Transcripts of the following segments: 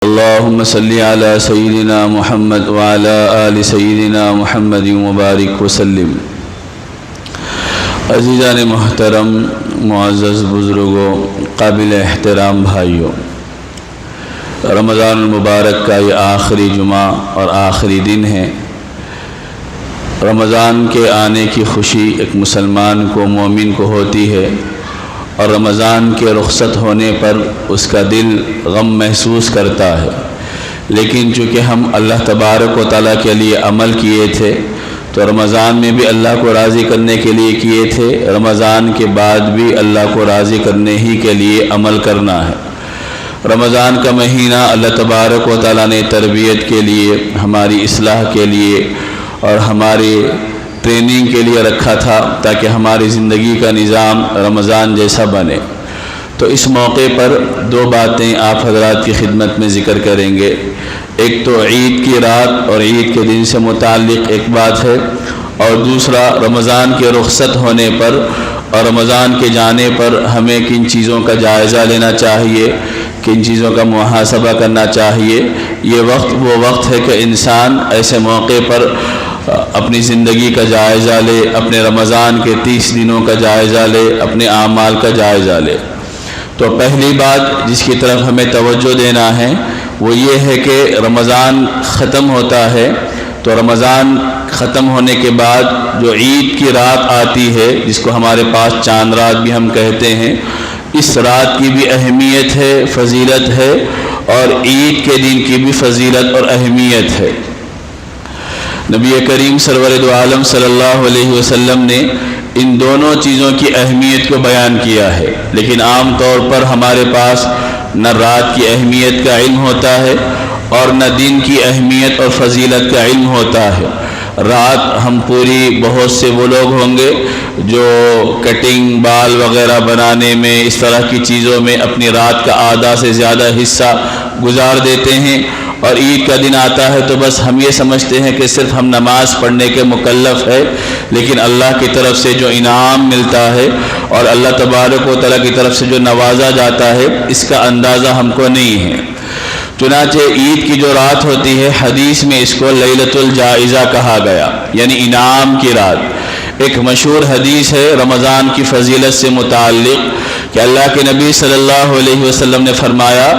اللهم صل على سيدنا محمد وعلى آل سيدنا محمد مبارک وسلم۔ عزیزان محترم، معزز بزرگوں، قابل احترام بھائیوں، رمضان المبارک کا یہ آخری جمعہ اور آخری دن ہے۔ رمضان کے آنے کی خوشی ایک مسلمان کو، مومن کو ہوتی ہے، اور رمضان کے رخصت ہونے پر اس کا دل غم محسوس کرتا ہے، لیکن چونکہ ہم اللہ تبارک و تعالیٰ کے لیے عمل کیے تھے تو رمضان میں بھی اللہ کو راضی کرنے کے لیے کیے تھے، رمضان کے بعد بھی اللہ کو راضی کرنے ہی کے لیے عمل کرنا ہے۔ رمضان کا مہینہ اللہ تبارک و تعالیٰ نے تربیت کے لیے، ہماری اصلاح کے لیے اور ہماری ٹریننگ کے لیے رکھا تھا تاکہ ہماری زندگی کا نظام رمضان جیسا بنے۔ تو اس موقع پر دو باتیں آپ حضرات کی خدمت میں ذکر کریں گے۔ ایک تو عید کی رات اور عید کے دن سے متعلق ایک بات ہے، اور دوسرا رمضان کے رخصت ہونے پر اور رمضان کے جانے پر ہمیں کن چیزوں کا جائزہ لینا چاہیے، کن چیزوں کا محاسبہ کرنا چاہیے۔ یہ وقت وہ وقت ہے کہ انسان ایسے موقع پر اپنی زندگی کا جائزہ لے، اپنے رمضان کے 30 دنوں کا جائزہ لے، اپنے اعمال کا جائزہ لے۔ تو پہلی بات جس کی طرف ہمیں توجہ دینا ہے وہ یہ ہے کہ رمضان ختم ہوتا ہے، تو رمضان ختم ہونے کے بعد جو عید کی رات آتی ہے، جس کو ہمارے پاس چاند رات بھی ہم کہتے ہیں، اس رات کی بھی اہمیت ہے، فضیلت ہے، اور عید کے دن کی بھی فضیلت اور اہمیت ہے۔ نبی کریم سرور دو عالم صلی اللہ علیہ وسلم نے ان دونوں چیزوں کی اہمیت کو بیان کیا ہے، لیکن عام طور پر ہمارے پاس نہ رات کی اہمیت کا علم ہوتا ہے اور نہ دن کی اہمیت اور فضیلت کا علم ہوتا ہے۔ رات ہم پوری، بہت سے وہ لوگ ہوں گے جو کٹنگ، بال وغیرہ بنانے میں، اس طرح کی چیزوں میں اپنی رات کا آدھا سے زیادہ حصہ گزار دیتے ہیں، اور عید کا دن آتا ہے تو بس ہم یہ سمجھتے ہیں کہ صرف ہم نماز پڑھنے کے مکلف ہے، لیکن اللہ کی طرف سے جو انعام ملتا ہے اور اللہ تبارک و تعالیٰ کی طرف سے جو نوازا جاتا ہے، اس کا اندازہ ہم کو نہیں ہے۔ چنانچہ عید کی جو رات ہوتی ہے، حدیث میں اس کو لیلۃ الجائزہ کہا گیا، یعنی انعام کی رات۔ ایک مشہور حدیث ہے رمضان کی فضیلت سے متعلق کہ اللہ کے نبی صلی اللہ علیہ وسلم نے فرمایا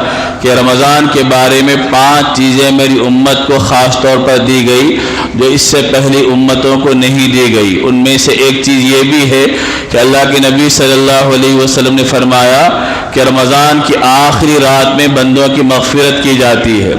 کہ رمضان کے بارے میں 5 چیزیں میری امت کو خاص طور پر دی گئی جو اس سے پہلی امتوں کو نہیں دی گئی۔ ان میں سے ایک چیز یہ بھی ہے کہ اللہ کے نبی صلی اللہ علیہ وسلم نے فرمایا کہ رمضان کی آخری رات میں بندوں کی مغفرت کی جاتی ہے۔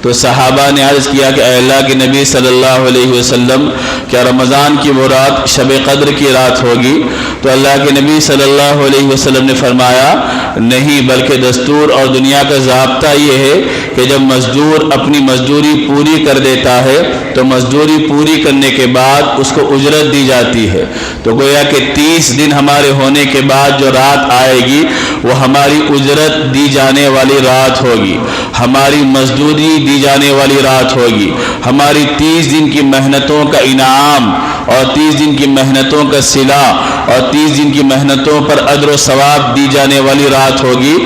تو صحابہ نے عرض کیا کہ اے اللہ کے نبی صلی اللہ علیہ وسلم، کیا رمضان کی وہ رات شب قدر کی رات ہوگی؟ تو اللہ کے نبی صلی اللہ علیہ وسلم نے فرمایا نہیں، بلکہ دستور اور دنیا کا ضابطہ یہ ہے کہ جب مزدور اپنی مزدوری پوری کر دیتا ہے تو مزدوری پوری کرنے کے بعد اس کو اجرت دی جاتی ہے۔ تو گویا کہ 30 دن ہمارے ہونے کے بعد جو رات آئے گی وہ ہماری اجرت دی جانے والی رات ہوگی، ہماری مزدوری دی جانے والی رات ہوگی، ہماری 30 دن کی محنتوں کا انعام اور 30 دن کی محنتوں کا صلہ اور 30 دن کی محنتوں پر اجر و ثواب دی جانے والی رات ہوگی۔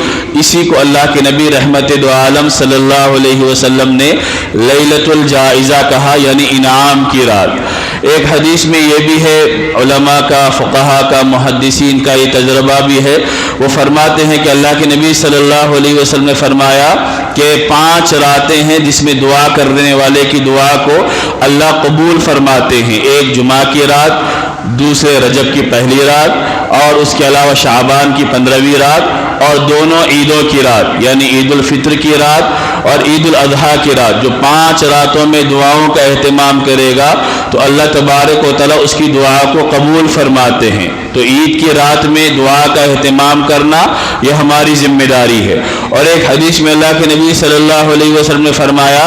اسی کو اللہ کے نبی رحمت دو عالم صلی اللہ علیہ وسلم نے لیلۃ الجائزہ کہا، یعنی انعام کی رات۔ ایک حدیث میں یہ بھی ہے، علماء کا، فقہا کا، محدثین کا یہ تجربہ بھی ہے، وہ فرماتے ہیں کہ اللہ کے نبی صلی اللہ علیہ وسلم نے فرمایا کہ 5 راتیں ہیں جس میں دعا کرنے والے کی دعا کو اللہ قبول فرماتے ہیں۔ ایک جمعہ کی رات، دوسرے رجب کی پہلی رات، اور اس کے علاوہ شعبان کی 15ویں رات، اور دونوں عیدوں کی رات، یعنی عید الفطر کی رات اور عید الاضحیٰ کی رات۔ جو 5 راتوں میں دعاؤں کا اہتمام کرے گا تو اللہ تبارک و تعالیٰ اس کی دعا کو قبول فرماتے ہیں۔ تو عید کی رات میں دعا کا اہتمام کرنا یہ ہماری ذمہ داری ہے۔ اور ایک حدیث میں اللہ کے نبی صلی اللہ علیہ وسلم نے فرمایا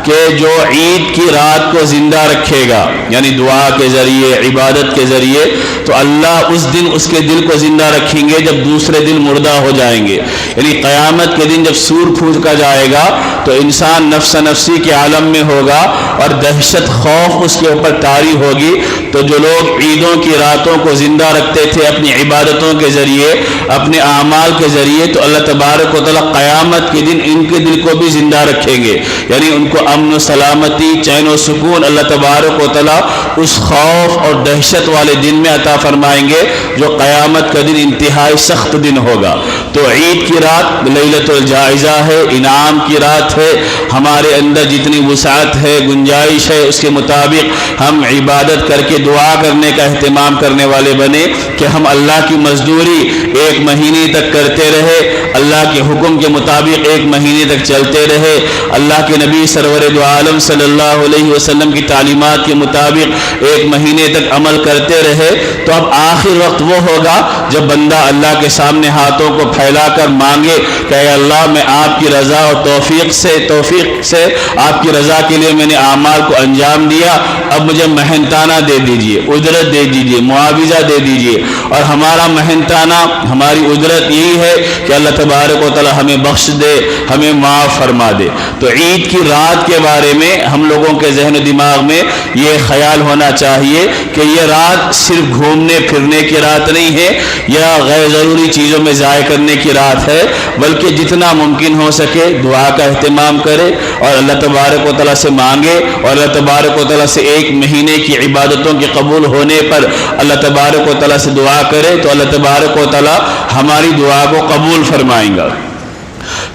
کہ جو عید کی رات کو زندہ رکھے گا، یعنی دعا کے ذریعے، عبادت کے ذریعے، تو اللہ اس دن اس کے دل کو زندہ رکھیں گے جب دوسرے دن مردہ ہو جائیں گے۔ یعنی قیامت کے دن جب سور پھونکا جائے گا تو انسان نفس نفسی کے عالم میں ہوگا اور دہشت، خوف اس کے اوپر طاری ہوگی۔ تو جو لوگ عیدوں کی راتوں کو زندہ رکھتے کرتے تھے اپنی عبادتوں کے ذریعے، اپنے اعمال کے ذریعے، تو اللہ تبارک و تعالیٰ قیامت کے دن ان کے دل کو بھی زندہ رکھیں گے، یعنی ان کو امن و سلامتی، چین و سکون اللہ تبارک و تعالیٰ اس خوف اور دہشت والے دن میں عطا فرمائیں گے جو قیامت کا دن انتہائی سخت دن ہوگا۔ تو عید کی رات لیلۃ الجائزہ ہے، انعام کی رات ہے، ہمارے اندر جتنی وسعت ہے، گنجائش ہے، اس کے مطابق ہم عبادت کر کے دعا کرنے کا اہتمام کرنے والے بنے کہ ہم اللہ کی مزدوری ایک مہینے تک کرتے رہے، اللہ کے حکم کے مطابق ایک مہینے تک چلتے رہے، اللہ کے نبی سرور دو عالم صلی اللہ علیہ وسلم کی تعلیمات کے مطابق ایک مہینے تک عمل کرتے رہے، تو اب آخر وقت وہ ہوگا جب بندہ اللہ کے سامنے ہاتھوں کو پھیلا کر مانگے کہ اے اللہ میں آپ کی رضا اور توفیق سے آپ کی رضا کے لیے میں نے اعمال کو انجام دیا، اب مجھے محنتانہ دے دیجئے، اجرت دے دیجئے، معاوضہ دے دیجئے، اور ہمارا محنتانہ، ہماری اجرت یہی ہے کہ اللہ تبارک و تعالی ہمیں بخش دے، ہمیں معاف فرما دے۔ تو عید کی رات کے بارے میں ہم لوگوں کے ذہن و دماغ میں یہ خیال ہونا چاہیے کہ یہ رات صرف گھومنے پھرنے کی رات نہیں ہے یا غیر ضروری چیزوں میں ضائع کرنے کی رات ہے، بلکہ جتنا ممکن ہو سکے دعا کا اہتمام کرے اور اللہ تبارک و تعالیٰ سے مانگے، اور اللہ تبارک و تعالیٰ سے ایک مہینے کی عبادتوں کے قبول ہونے پر اللہ تبارک و تعالیٰ سے دعا کرے تو اللہ تبارک و تعالیٰ ہماری دعا کو قبول فرمائیں گا۔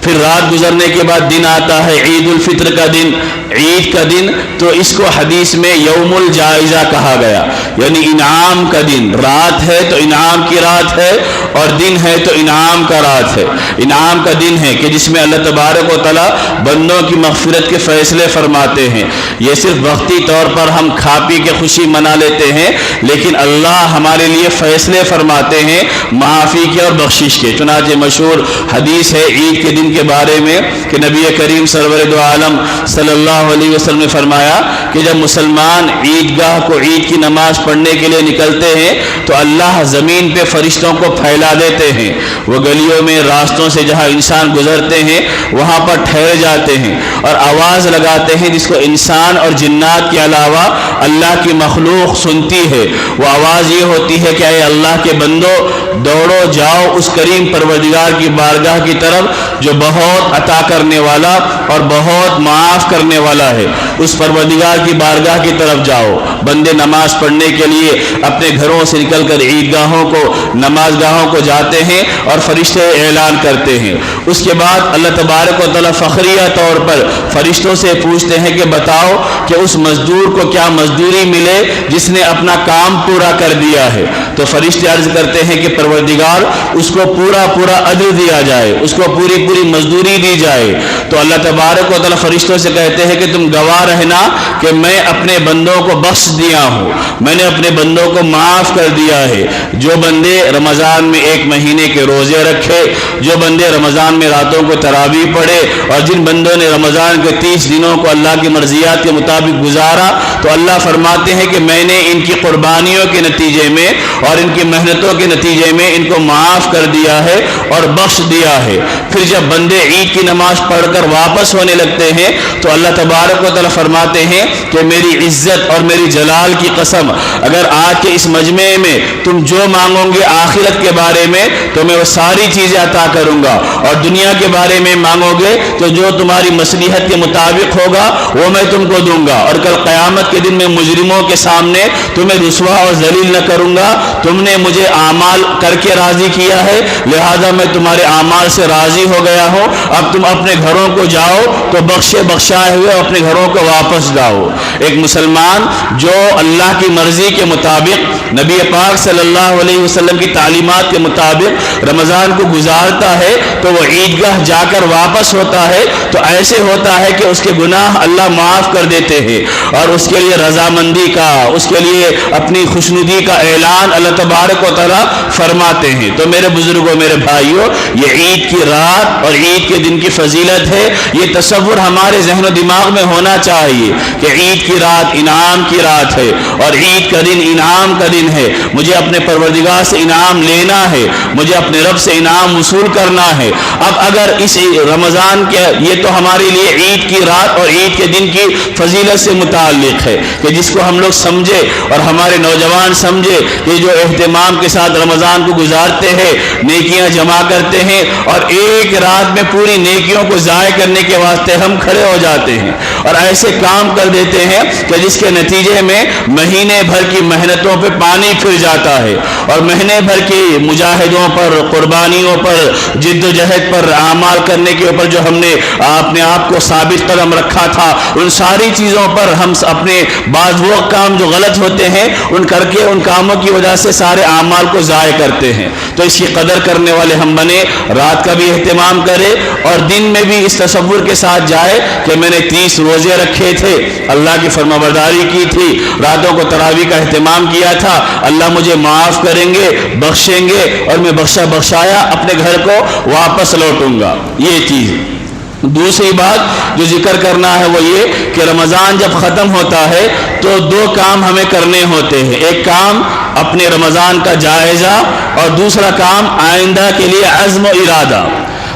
پھر رات گزرنے کے بعد دن آتا ہے عید الفطر کا دن، عید کا دن، تو اس کو حدیث میں یوم الجائزہ کہا گیا، یعنی انعام کا دن، رات ہے تو انعام کی رات ہے اور دن ہے تو انعام کا رات ہے، انعام کا دن ہے کہ جس میں اللہ تبارک و تعالیٰ بندوں کی مغفرت کے فیصلے فرماتے ہیں۔ یہ صرف وقتی طور پر ہم کھا پی کے خوشی منا لیتے ہیں، لیکن اللہ ہمارے لیے فیصلے فرماتے ہیں معافی کے اور بخشش کے۔ چنانچہ مشہور حدیث ہے عید کے دن کے بارے میں کہ نبی کریم سرور دو عالم صلی اللہ علیہ وسلم نے فرمایا کہ جب مسلمان عیدگاہ کو عید کی نماز پڑھنے کے لیے نکلتے ہیں تو اللہ زمین پہ فرشتوں کو پھیلا دیتے ہیں، وہ گلیوں میں، راستوں سے جہاں انسان گزرتے ہیں وہاں پر ٹھہر جاتے ہیں اور آواز لگاتے ہیں جس کو انسان اور جنات کے علاوہ اللہ کی مخلوق سنتی ہے۔ وہ آواز یہ ہوتی ہے کہ اے اللہ کے بندو، دوڑو جاؤ اس کریم پروردگار کی بارگاہ کی طرف جو بہت عطا کرنے والا اور بہت معاف کرنے والا ہے، اس پروردگار کی بارگاہ کی طرف جاؤ۔ بندے نماز پڑھنے کے لیے اپنے گھروں سے نکل کر عیدگاہوں کو، نماز گاہوں کو جاتے ہیں اور فرشتے اعلان کرتے ہیں۔ اس کے بعد اللہ تبارک و تعالیٰ فخریہ طور پر فرشتوں سے پوچھتے ہیں کہ بتاؤ کہ اس مزدور کو کیا مزدوری ملے جس نے اپنا کام پورا کر دیا ہے، تو فرشتے عرض کرتے ہیں کہ پروردگار اس کو پورا اجر دیا جائے، اس کو پوری مزدوری دی جائے۔ تو اللہ تبارک و تعالیٰ فرشتوں سے کہتے ہیں کہ تم گواہ رہنا کہ میں اپنے بندوں کو بخش دیا ہوں، میں نے اپنے بندوں کو معاف کر دیا ہے۔ جو بندے رمضان میں ایک مہینے کے روزے رکھے، جو بندے رمضان میں راتوں کو تراویح پڑھے، اور جن بندوں نے رمضان کے 30 دنوں کو اللہ کی مرضیات کے مطابق گزارا، تو اللہ فرماتے ہیں کہ میں نے ان کی قربانیوں کے نتیجے میں اور ان کی محنتوں کے نتیجے میں ان کو معاف کر دیا ہے اور بخش دیا ہے۔ پھر جب بندے عید کی نماز پڑھ کر واپس ہونے لگتے ہیں تو اللہ تبارک و تعالیٰ فرماتے ہیں کہ میری عزت اور میری جلال کی قسم، اگر آج کے اس مجمع میں تم جو مانگو گے آخرت کے بارے میں تو میں وہ ساری چیزیں عطا کروں گا، اور دنیا کے بارے میں مانگو گے تو جو تمہاری مصلحت کے مطابق ہوگا وہ میں تم کو دوں گا، اور کل قیامت کے دن میں مجرموں کے سامنے تمہیں رسوا اور ذلیل نہ کروں گا۔ تم نے مجھے اعمال کر کے راضی کیا ہے، لہذا میں تمہارے اعمال سے راضی ہو گیا ہوں، اب تم اپنے گھروں کو جاؤ تو بخشائے ہوئے اپنے گھروں کو واپس جاؤ۔ ایک مسلمان جو اللہ کی مرضی کے مطابق، نبی پاک صلی اللہ علیہ وسلم کی تعلیمات کے مطابق رمضان کو گزارتا ہے تو وہ عیدگاہ جا کر واپس ہوتا ہے تو ایسے ہوتا ہے کہ اس کے گناہ اللہ معاف کر دیتے ہیں، اور اس کے لیے رضامندی کا، اس کے لیے اپنی خوشنودی کا اعلان اللہ تبارک و تعالیٰ فرماتے ہیں۔ تو میرے بزرگوں، میرے بھائیوں، یہ عید کی رات اور عید کے دن کی فضیلت ہے، یہ تصور ہمارے ذہن و دماغ میں ہونا چاہیے چاہیے کہ عید کی رات انعام کی رات ہے اور عید کا دن انعام کا دن ہے، مجھے اپنے پروردگار سے انعام لینا ہے، مجھے اپنے رب سے انعام وصول کرنا ہے۔ اب اگر اس رمضان کے یہ تو ہمارے لیے عید کی رات اور عید کے دن کی فضیلت سے متعلق ہے کہ جس کو ہم لوگ سمجھے اور ہمارے نوجوان سمجھے کہ جو اہتمام کے ساتھ رمضان کو گزارتے ہیں، نیکیاں جمع کرتے ہیں اور ایک رات میں پوری نیکیوں کو ضائع کرنے کے واسطے ہم کھڑے ہو جاتے ہیں اور ایسے کام کر دیتے ہیں کہ جس کے نتیجے میں مہینے بھر کی محنتوں پہ پانی پھر جاتا ہے اور مہینے بھر کی مجاہدوں پر، قربانیوں پر، جد و جہد پر، اعمال کرنے کے اوپر جو ہم نے اپنے آپ کو ثابت قدم رکھا تھا، ان ساری چیزوں پر ہم اپنے بعض وہ کام جو غلط ہوتے ہیں ان کر کے ان کاموں کی وجہ سے سارے اعمال کو ضائع کرتے ہیں۔ تو اس کی قدر کرنے والے ہم بنے، رات کا بھی اہتمام کرے اور دن میں بھی اس تصور کے ساتھ جائے کہ میں نے 30 روزے رکھے تھے، اللہ کی فرمانبرداری کی تھی، راتوں کو تراویح کا اہتمام کیا تھا، اللہ مجھے معاف کریں گے، بخشیں گے اور میں بخشا بخشایا اپنے گھر کو واپس لوٹوں گا۔ یہ چیز دوسری بات جو ذکر کرنا ہے وہ یہ کہ رمضان جب ختم ہوتا ہے تو دو کام ہمیں کرنے ہوتے ہیں، ایک کام اپنے رمضان کا جائزہ اور دوسرا کام آئندہ کے لیے عزم و ارادہ۔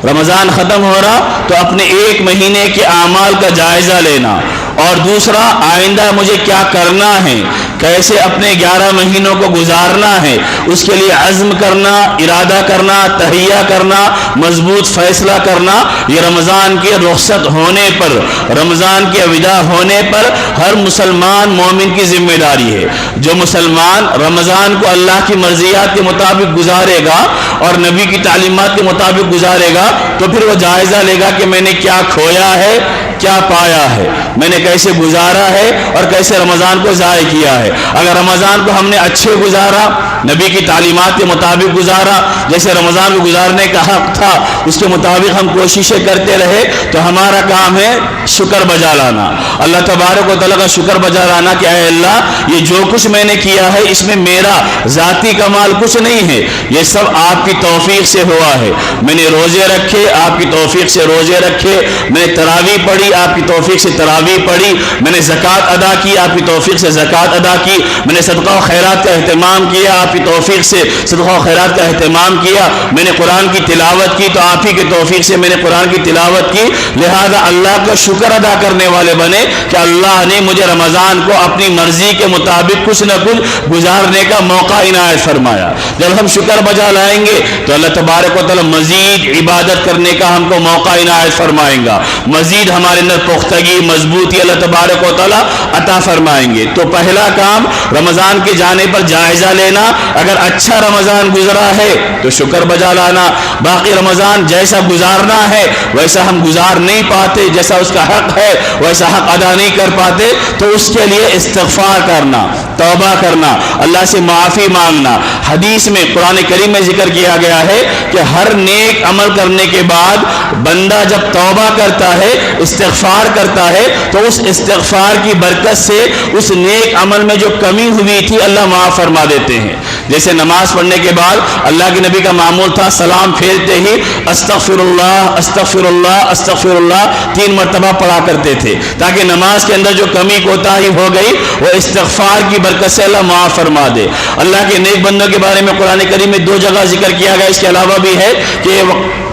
رمضان ختم ہو رہا تو اپنے ایک مہینے کے اعمال کا جائزہ لینا اور دوسرا آئندہ مجھے کیا کرنا ہے، کیسے اپنے 11 مہینوں کو گزارنا ہے، اس کے لیے عزم کرنا، ارادہ کرنا، تہیہ کرنا، مضبوط فیصلہ کرنا۔ یہ رمضان کے رخصت ہونے پر، رمضان کے وداع ہونے پر ہر مسلمان مومن کی ذمہ داری ہے۔ جو مسلمان رمضان کو اللہ کی مرضیات کے مطابق گزارے گا اور نبی کی تعلیمات کے مطابق گزارے گا تو پھر وہ جائزہ لے گا کہ میں نے کیا کھویا ہے، کیا پایا ہے، میں نے کیسے گزارا ہے اور کیسے رمضان کو ضائع کیا ہے۔ اگر رمضان کو ہم نے اچھے گزارا، نبی کی تعلیمات کے مطابق گزارا، جیسے رمضان کو گزارنے کا حق تھا اس کے مطابق ہم کوششیں کرتے رہے تو ہمارا کام ہے شکر بجا لانا، اللہ تبارک و تعالیٰ کا شکر بجا لانا کہ اے اللہ یہ جو کچھ میں نے کیا ہے اس میں میرا ذاتی کمال کچھ نہیں ہے، یہ سب آپ کی توفیق سے ہوا ہے۔ میں نے روزے رکھے، آپ کی توفیق سے روزے رکھے، میں نے تراویح پڑھی، آپ کی توفیق سے تراویح پڑھی، میں نے زکوٰۃ ادا کی، آپ کی توفیق سے زکوٰۃ ادا کی، میں نے صدقہ و خیرات کا اہتمام کیا، آپ کی توفیق سے صدقہ و خیرات کا اہتمام کیا، میں نے قرآن کی تلاوت کی تو آپ ہی کی توفیق سے میں نے قرآن کی تلاوت کی۔ لہذا اللہ کا شکر ادا کرنے والے بنے کہ اللہ نے مجھے رمضان کو اپنی مرضی کے مطابق کچھ نہ کچھ گزارنے کا موقع عنایت فرمایا۔ جب ہم شکر بجا لائیں گے تو اللہ تبارک و تعالیٰ مزید عبادت کرنے کا ہم کو موقع عنایت فرمائیں گا، مزید ہمارے اندر پختگی، مضبوطی اللہ تبارک و تعالیٰ عطا فرمائیں گے۔ تو پہلا کام رمضان کے جانے پر جائزہ لینا، اگر اچھا رمضان گزرا ہے تو شکر بجا لانا، باقی رمضان جیسا گزارنا ہے ویسا ہم گزار نہیں پاتے، جیسا اس کا حق ہے ویسا حق ادا نہیں کر پاتے تو اس کے لیے استغفار کرنا، توبہ کرنا، اللہ سے معافی مانگنا۔ حدیث میں قرآن کریم میں ذکر کیا گیا ہے کہ ہر نیک عمل کرنے کے بعد بندہ جب توبہ کرتا ہے، استغفار کرتا ہے تو اس استغفار کی برکت سے اس نیک عمل میں جو کمی ہوئی تھی اللہ معاف فرما دیتے ہیں۔ جیسے نماز پڑھنے کے بعد اللہ کے نبی کا معمول تھا سلام پھیرتے ہی استغفر اللہ استغفر اللہ استغفر اللہ 3 مرتبہ پڑھا کرتے تھے تاکہ نماز کے اندر جو کمی کوتاہی ہو گئی وہ استغفار کی برکت سے اللہ معاف فرما دے۔ اللہ کے نیک بندوں کے بارے میں قرآن کریم میں 2 جگہ ذکر کیا گیا، اس کے علاوہ بھی ہے کہ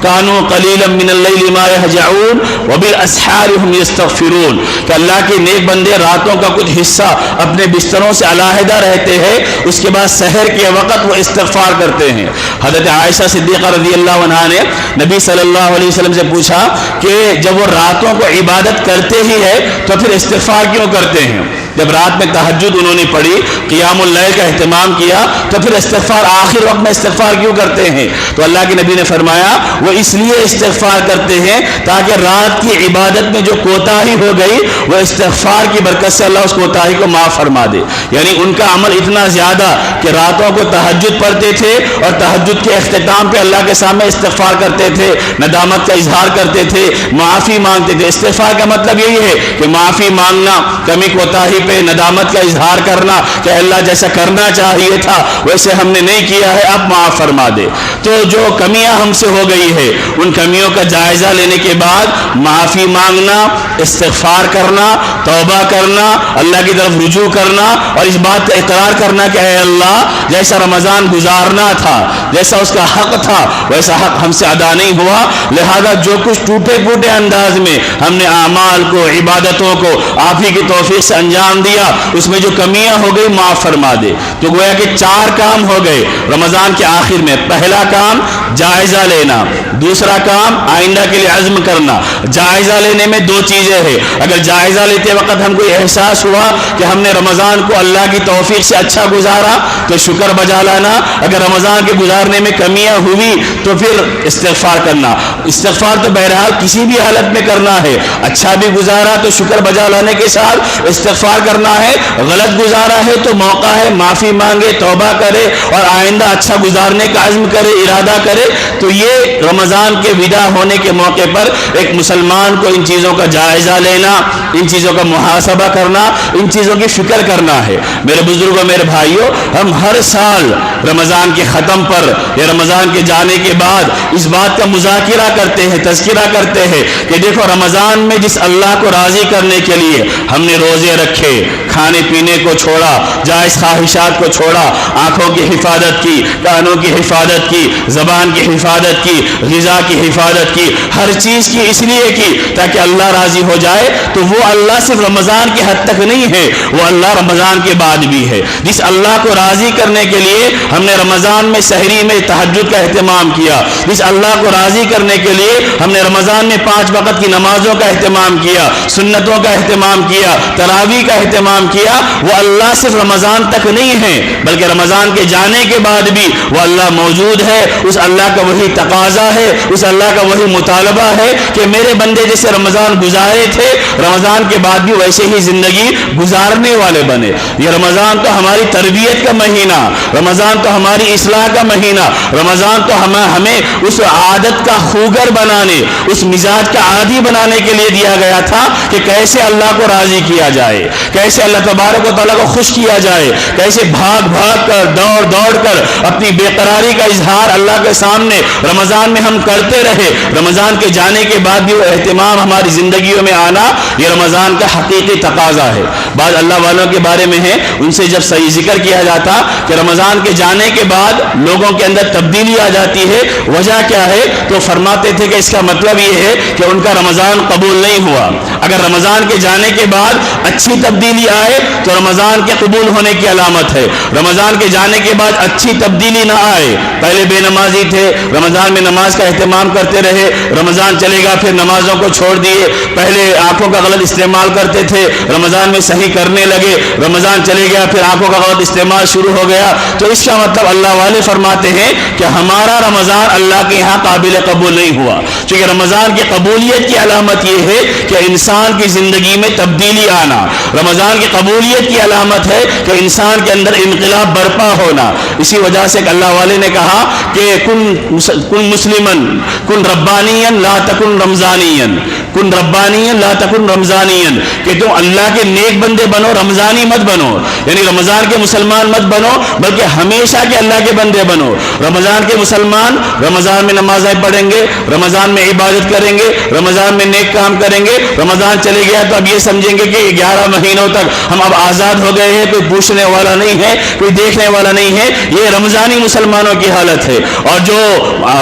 کانوا قلیلا من اللیل ما یہجعون وبالاسحار هم یستغفرون، کہ اللہ کے نیک بندے راتوں کا کچھ حصہ اپنے بستروں سے علیحدہ رہتے ہیں، اس کے بعد سحر کے وقت وہ استغفار کرتے ہیں۔ حضرت عائشہ صدیقہ رضی اللہ عنہا نے نبی صلی اللہ علیہ وسلم سے پوچھا کہ جب وہ راتوں کو عبادت کرتے ہی ہے تو پھر استغفار کیوں کرتے ہیں؟ جب رات میں تہجد انہوں نے پڑھی، قیام اللیل کا اہتمام کیا تو پھر استغفار آخر وقت میں استغفار کیوں کرتے ہیں؟ تو اللہ کے نبی نے فرمایا وہ اس لیے استغفار کرتے ہیں تاکہ رات کی عبادت میں جو کوتاہی ہو گئی وہ استغفار کی برکت سے اللہ اس کوتاہی کو معاف فرما دے۔ یعنی ان کا عمل اتنا زیادہ کہ راتوں کو تہجد پڑھتے تھے اور تہجد کے اختتام پہ اللہ کے سامنے استغفار کرتے تھے، ندامت کا اظہار کرتے تھے، معافی مانگتے تھے۔ استغفار کا مطلب یہی ہے کہ معافی مانگنا، کمی کوتاہی گناہگاری پہ ندامت کا اظہار کرنا کہ اللہ جیسا کرنا چاہیے تھا ویسے ہم نے نہیں کیا ہے، اب معاف فرما دے۔ تو جو کمیاں ہم سے ہو گئی ہے ان کمیوں کا جائزہ لینے کے بعد معافی مانگنا، استغفار کرنا، توبہ کرنا، اللہ کی طرف رجوع کرنا اور اس بات کا اقرار کرنا کہ اے اللہ جیسا رمضان گزارنا تھا، جیسا اس کا حق تھا ویسا حق ہم سے ادا نہیں ہوا، لہذا جو کچھ ٹوٹے پھوٹے انداز میں ہم نے اعمال کو، عبادتوں کو آپ ہی کی توفیق سے انجام دیا، اس میں جو کمیاں ہو گئی معاف فرما دے۔ تو گویا کہ 4 کام ہو گئے رمضان کے آخر میں۔ پہلا کام جائزہ لینا، دوسرا کام آئندہ کے لیے عزم کرنا۔ جائزہ لینے میں 2 چیزیں ہیں، اگر جائزہ لیتے وقت ہم کو احساس ہوا کہ ہم نے رمضان کو اللہ کی توفیق سے اچھا گزارا تو شکر بجا لانا، اگر رمضان کے گزارنے میں کمیاں ہوئی تو پھر استغفار کرنا۔ استغفار تو بہرحال کسی بھی حالت میں کرنا ہے، اچھا بھی گزارا تو شکر بجا لانے کے ساتھ استغفار کرنا ہے، غلط گزارا ہے تو موقع ہے معافی مانگے، توبہ کرے اور آئندہ اچھا گزارنے کا عزم کرے، ارادہ کرے۔ تو یہ رمضان کے ودا ہونے کے موقع پر ایک مسلمان کو ان چیزوں کا جائزہ لینا، ان چیزوں کا محاسبہ کرنا، ان چیزوں کی فکر کرنا ہے۔ میرے بزرگوں، میرے بھائیوں، ہم ہر سال رمضان کے ختم پر یا رمضان کے جانے کے بعد اس بات کا مذاکرہ کرتے ہیں، تذکرہ کرتے ہیں کہ دیکھو رمضان میں جس اللہ کو راضی کرنے کے لیے ہم نے روزے رکھے، کھانے پینے کو چھوڑا، جائز خواہشات کو چھوڑا، آنکھوں کی حفاظت کی، کانوں کی حفاظت کی، زبان کی حفاظت کی، غذا کی حفاظت کی، ہر چیز کی اس لیے کی تاکہ اللہ راضی ہو جائے، تو وہ اللہ صرف رمضان کی حد تک نہیں ہے، وہ اللہ رمضان کے بعد بھی ہے۔ جس اللہ کو راضی کرنے کے لیے ہم نے رمضان میں سحری میں تہجد کا اہتمام کیا، جس اللہ کو راضی کرنے کے لیے ہم نے رمضان میں 5 وقت کی نمازوں کا اہتمام کیا، سنتوں کا اہتمام کیا، تراویح کا اہتمام کیا، وہ اللہ صرف رمضان تک نہیں ہے بلکہ رمضان کے جانے کے بعد بھی وہ اللہ موجود ہے۔ اس اللہ کا وہی تقاضا ہے، اس اللہ کا وہی مطالبہ ہے کہ میرے بندے جیسے رمضان گزارے تھے رمضان کے بعد بھی ویسے ہی زندگی گزارنے والے بنے۔ یہ رمضان تو ہماری تربیت کا مہینہ، رمضان تو ہماری اصلاح کا مہینہ، رمضان تو ہمیں اس عادت کا خوگر بنانے، اس مزاج کا عادی بنانے کے لیے دیا گیا تھا کہ کیسے اللہ کو راضی کیا جائے، کیسے اللہ تبارک و تعالیٰ کو خوش کیا جائے، کیسے بھاگ بھاگ کر، دوڑ دوڑ کر اپنی بے قراری کا اظہار اللہ کے سامنے رمضان میں ہم کرتے رہے۔ رمضان کے جانے کے بعد بھی وہ اہتمام ہماری زندگیوں میں آنا، یہ رمضان کا حقیقی تقاضا ہے۔ بعض اللہ والوں کے بارے میں ہے، ان سے جب صحیح ذکر کیا جاتا کہ رمضان کے جانے کے بعد لوگوں کے اندر تبدیلی آ جاتی ہے، وجہ کیا ہے تو فرماتے تھے کہ اس کا مطلب یہ ہے کہ ان کا رمضان قبول نہیں ہوا۔ اگر رمضان کے جانے کے بعد اچھی تبدیلی آئے تو رمضان کے قبول ہونے کی علامت ہے، رمضان کے جانے کے بعد اچھی تبدیلی نہ آئے، پہلے بے نمازی تھے، رمضان میں نماز کا اہتمام کرتے رہے، رمضان چلے گا پھر نمازوں کو چھوڑ دیے، پہلے آنکھوں کا غلط استعمال کرتے تھے، رمضان میں صحیح کرنے لگے، رمضان چلے گیا پھر آنکھوں کا غلط استعمال شروع ہو گیا، تو اس کا مطلب اللہ والے فرماتے ہیں کہ ہمارا رمضان اللہ کے یہاں قابل قبول نہیں ہوا۔ چونکہ رمضان کی قبولیت کی علامت یہ ہے کہ انسان کی زندگی میں تبدیلی آنا، رمضان کی قبولیت کی علامت ہے کہ انسان کے اندر انقلاب برپا ہونا۔ اسی وجہ سے کہ اللہ والے نے کہا کہ کن مسلمن کن ربانین لا تکن رمضانین، کن ربانین لا تکن رمضانین، کہ تم اللہ کے نیک بندے بنو، رمضانی مت بنو، یعنی رمضان کے مسلمان مت بنو بلکہ ہمیشہ کے اللہ کے بندے بنو۔ رمضان کے مسلمان رمضان میں نمازیں پڑھیں گے، رمضان میں عبادت کریں گے، رمضان میں نیک کام کریں گے، رمضان چلے گیا تو اب یہ سمجھیں گے کہ 11 مہینوں تک ہم اب آزاد ہو گئے ہیں، کوئی پوچھنے والا نہیں ہے، کوئی دیکھنے والا نہیں ہے۔ یہ رمضانی مسلمانوں کی حالت ہے۔ اور جو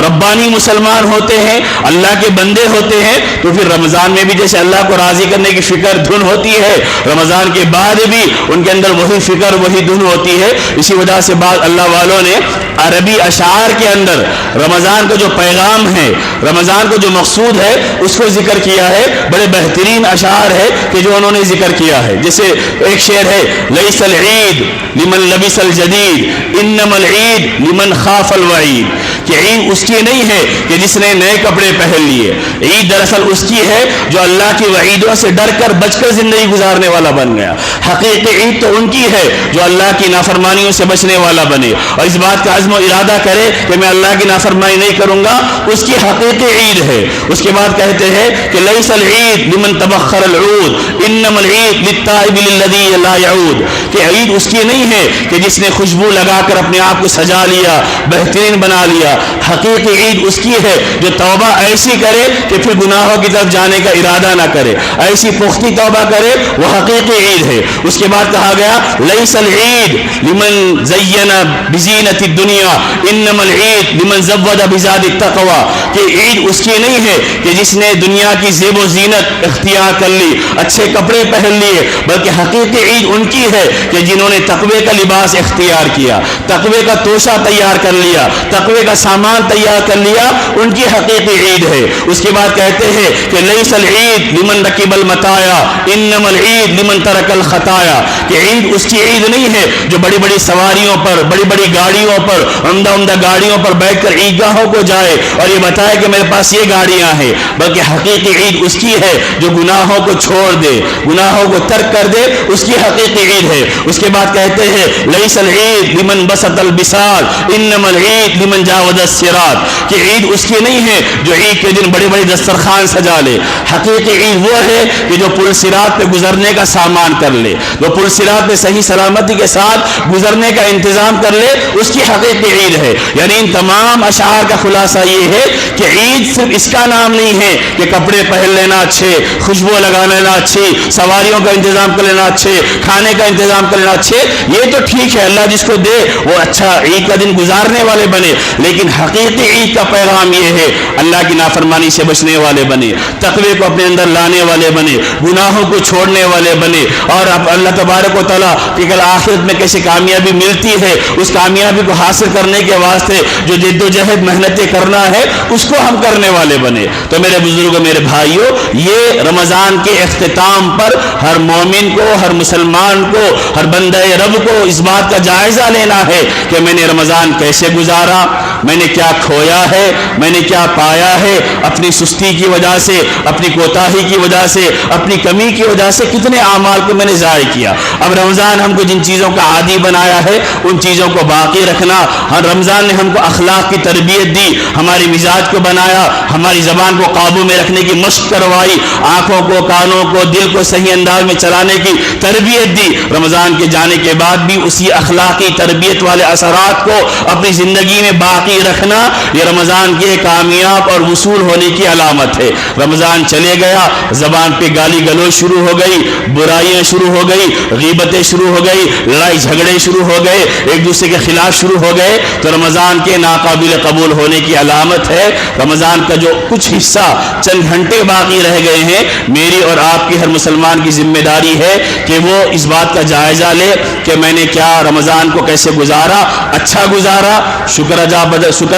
ربانی مسلمان ہوتے ہیں، اللہ کے بندے ہوتے ہیں، تو پھر رمضان میں بھی جیسے اللہ کو راضی کرنے کی فکر دھن ہوتی ہے، رمضان کے بعد بھی ان کے اندر وہی فکر وہی دھن ہوتی ہے۔ اسی وجہ سے بعض اللہ والوں نے عربی اشعار کے اندر رمضان کا جو پیغام ہے، رمضان کو جو مقصود ہے، اس کو ذکر کیا ہے۔ بڑے بہترین اشعار ہے کہ جو انہوں نے ذکر کیا ہے۔ جیسے ایک شعر ہے، لیس العید لمن لبس الجدید انما العید لمن خاف الوعید، کہ عید اس کی نہیں ہے کہ جس نے نئے کپڑے پہن لیے، عید دراصل اس کی ہے جو اللہ کی وعیدوں سے ڈر کر بچ کر زندگی گزارنے والا بنا۔ بن گیا۔ حقیقی عید تو ان کی ہے جو اللہ کی نافرمانیوں سے بچنے والا بنے اور اس بات کا عزم و ارادہ کرے کہ میں اللہ کی نافرمانی نہیں کروں گا، اس کی حقیقی عید ہے۔ اس کے بعد کہتے ہیں کہ لیس العید لمن تبخر العود انما العید للتائب للذی لا یعود، کہ عید اس کی نہیں ہے کہ جس نے خوشبو لگا کر اپنے آپ کو سجا لیا، بہترین بنا لیا۔ حقیقی عید اس کی ہے جو توبہ ایسی کرے کہ پھر گناہوں کی طرف جانے کا ارادہ نہ کرے، ایسی پختی توبہ کرے، وہ حقیقی عید ہے۔ اس کے بعد کہا گیا لیس العید لمن زین بزینت الدنیا انما العید لمن زود بزاد التقوی، کہ عید اس کی نہیں ہے کہ جس نے دنیا کی زیب و زینت اختیار کر لی، اچھے کپڑے پہن لیے، بلکہ حقیقی عید ان کی ہے کہ جنہوں نے تقوی کا لباس اختیار کیا، تقوی کا توشہ تیار کر لیا، تقوی کا سامان تیار کر لیا، ان کی حقیقی عید ہے۔ اس کے بعد کہتے ہیں کہ لیس العید لمن رکب المطایا انما العید لمن ترک الخطایا، کہ عید اس کی عید نہیں ہے جو بڑی بڑی سواریوں پر، بڑی بڑی گاڑیوں پر، عمدہ عمدہ گاڑیوں پر بیٹھ کر عیدگاہوں کو جائے اور یہ بتائے کہ میرے پاس یہ گاڑیاں ہیں، بلکہ حقیقی عید اس کی ہے جو گناہوں کو چھوڑ دے، گناہوں کو ترک کر دے، اس کی حقیقی عید ہے۔ اس کے بعد کہتے ہیں لیس العید لمن بسط البساط انما العید لمن جاوز الصراط، کہ عید اس کی نہیں ہے جو عید کے دن بڑی بڑی دسترخوان سجا لے، حقیقی عید وہ ہے کہ جو پل صراط پہ گزرنے کا سامان کر لے، جو پل صراط پہ صحیح سلامتی کے ساتھ گزرنے کا انتظام کر لے، اس کی حقیقی عید ہے۔ یعنی ان تمام اشعار کا خلاصہ یہ ہے کہ عید صرف اس کا نام نہیں ہے کہ کپڑے پہن لینا اچھے، خوشبو لگا لینا اچھی، سواریوں کا انتظام کر لینا اچھے، کھانے کا انتظام کر لینا اچھے، یہ تو ٹھیک ہے، اللہ جس کو دے وہ اچھا عید کا دن گزارنے والے بنے، لیکن حقیقی عید کا پیغام یہ ہے اللہ کی نافرمانی سے بچنے والے بنے، تقوی کو اپنے اندر لانے والے بنے، گناہوں کو چھوڑنے والے بنے، اور اب اللہ تبارک و تعالیٰ کہ کل آخرت میں کیسے کامیابی ملتی ہے، اس کامیابی کو حاصل کرنے کے واسطے جو جد و جہد محنتیں کرنا ہے اس کو ہم کرنے والے بنے۔ تو میرے بزرگوں، میرے بھائیوں، یہ رمضان کے اختتام پر ہر مومن کو، ہر مسلمان کو، ہر بندہ رب کو اس بات کا جائزہ لینا ہے کہ میں نے رمضان کیسے گزارا، میں نے کیا کھویا ہے، میں نے کیا پایا ہے، اپنی سستی کی وجہ سے، اپنی کوتاہی کی وجہ سے، اپنی کمی کی وجہ سے کتنے اعمال کو میں نے ضائع کیا۔ اب رمضان ہم کو جن چیزوں کا عادی بنایا ہے ان چیزوں کو باقی رکھنا، ہر رمضان نے ہم کو اخلاق کی تربیت دی، ہماری مزاج کو بنایا، ہماری زبان کو قابو میں رکھنے کی مشق کروائی، آنکھوں کو، کانوں کو، دل کو صحیح انداز میں چلانے کی تربیت دی۔ رمضان کے جانے کے بعد بھی اسی اخلاقی تربیت والے اثرات کو اپنی زندگی میں باقی رکھنا، یہ رمضان کے کامیاب اور وصول ہونے کی علامت ہے۔ رمضان چلے گیا، زبان پہ گالی گلوچ شروع ہو گئی، برائیاں شروع ہو گئی، غیبتیں شروع ہو گئی، لڑائی جھگڑے شروع ہو گئے، ایک دوسرے کے خلاف شروع ہو گئے، تو رمضان کے ناقابل قبول ہونے کی علامت ہے۔ رمضان کا جو کچھ حصہ چند گھنٹے باقی رہ گئے ہیں، میری اور آپ کی، ہر مسلمان کی ذمہ داری ہے کہ وہ اس بات کا جائزہ لے کہ میں نے کیا رمضان کو کیسے گزارا، اچھا گزارا، شکر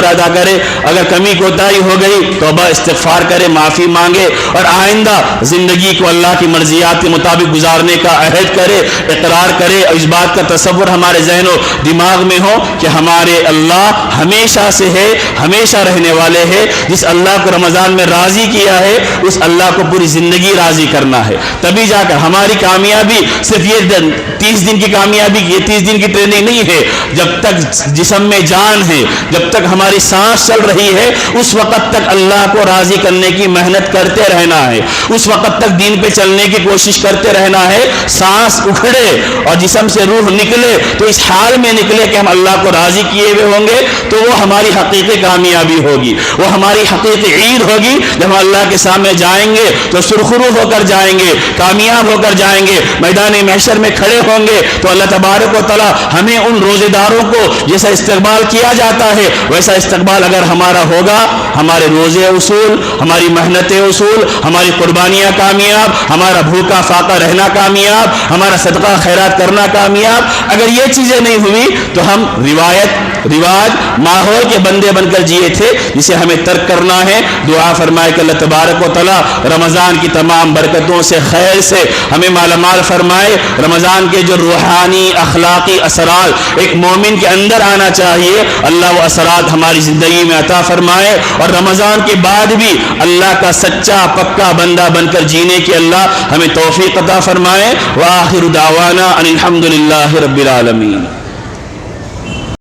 ادا کرے، اگر کمی کوتاہی ہو گئی توبہ استغفار کرے، معافی مانگے، اور آئندہ زندگی کو اللہ کی مرضیات کے مطابق گزارنے کا عہد کرے، اقرار کرے، اور اس بات کا تصور ہمارے ذہن و دماغ میں ہو کہ ہمارے اللہ ہمیشہ سے ہے، ہمیشہ رہنے والے ہے۔ جس اللہ کو رمضان میں راضی کیا ہے اس اللہ کو پوری زندگی راضی کرنا ہے، تبھی جا کر ہماری کامیابی صرف یہ 30 دن کی کامیابی، یہ 30 دن کی ٹریننگ نہیں ہے۔ جب تک جسم میں جان ہے، جب تک ہماری سانس چل رہی ہے، اس وقت تک اللہ کو راضی کرنے کی محنت کرتے رہنا ہے، اس وقت تک دین پہ چلنے کی کوشش کرتے رہنا ہے۔ سانس اکھڑے اور جسم سے روح نکلے تو اس حال میں نکلے کہ ہم اللہ کو راضی کیے ہوئے ہوں گے، تو وہ ہماری حقیقی کامیابی ہوگی، وہ ہماری حقیقی عید ہوگی۔ جب ہم اللہ کے سامنے جائیں گے تو سرخرو ہو کر جائیں گے، کامیاب ہو کر جائیں گے، میدان محشر میں کھڑے ہوں گے تو اللہ تبارک و تعالی ہمیں ان روزے داروں کو جیسا استقبال کیا جاتا ہے ویسا استقبال اگر ہمارا ہوگا، ہمارے روزے اصول، ہماری محنتیں اصول، ہماری قربانیاں کامیاب، ہمارا بھوکا فاقہ رہنا کامیاب، ہمارا صدقہ خیرات کرنا کامیاب، اگر یہ چیزیں نہیں ہوئی تو ہم روایت، رواج، ماحول کے بندے بن کر جیے تھے، جسے ہمیں ترک کرنا ہے۔ دعا فرمائے کہ اللہ تبارک و تعالی رمضان کی تمام برکتوں سے، خیر سے ہمیں مالا مال فرمائے۔ رمضان کے جو روحانی اخلاقی اثرات ایک مومن کے اندر آنا چاہیے، اللہ وہ اثرات خیرات ہماری زندگی میں عطا فرمائے، اور رمضان کے بعد بھی اللہ کا سچا پکا بندہ بن کر جینے کی اللہ ہمیں توفیق عطا فرمائے۔ وآخر دعوانا ان الحمد للہ رب العالمین۔